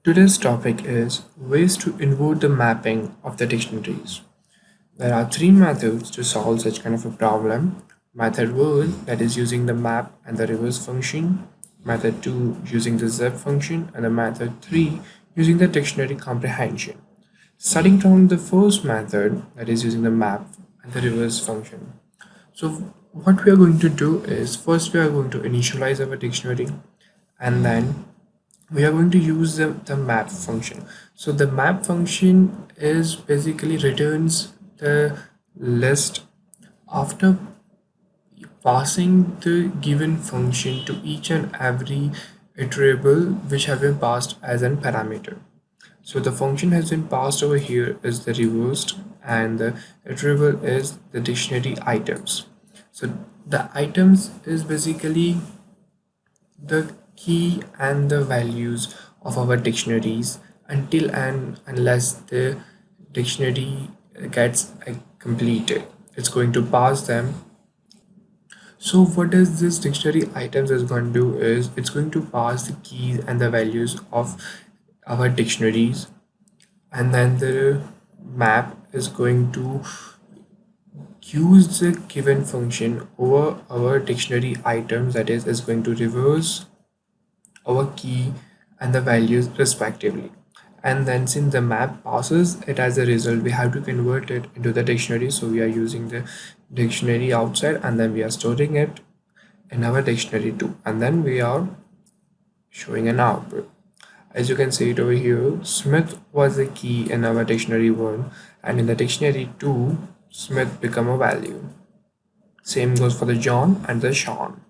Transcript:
Today's topic is ways to invert the mapping of the dictionaries. There are three methods to solve such kind of a problem. Method 1, that is using the map and the reverse function. Method 2, using the zip function. And the method 3, using the dictionary comprehension. Starting from the first method, that is using the map and the reverse function. So what we are going to do is first we are going to initialize our dictionary, and then we are going to use the map function. So the map function is basically returns the list after passing the given function to each and every iterable which have been passed as an parameter. So the function has been passed over here is the reversed, and the iterable is the dictionary items. So the items is basically the key and the values of our dictionaries until and unless the dictionary gets completed, it's going to pass them. So what does this dictionary items is going to do is it's going to pass the keys and the values of our dictionaries, and then the map is going to use the given function over our dictionary items, that is going to reverse our key and the values respectively. And then since the map passes it as a result, we have to convert it into the dictionary. So we are using the dictionary outside, and then we are storing it in our dictionary too, and then we are showing an output. As you can see it over here, Smith was a key in our dictionary 1, and in the dictionary 2 Smith become a value. Same goes for the John and the Sean.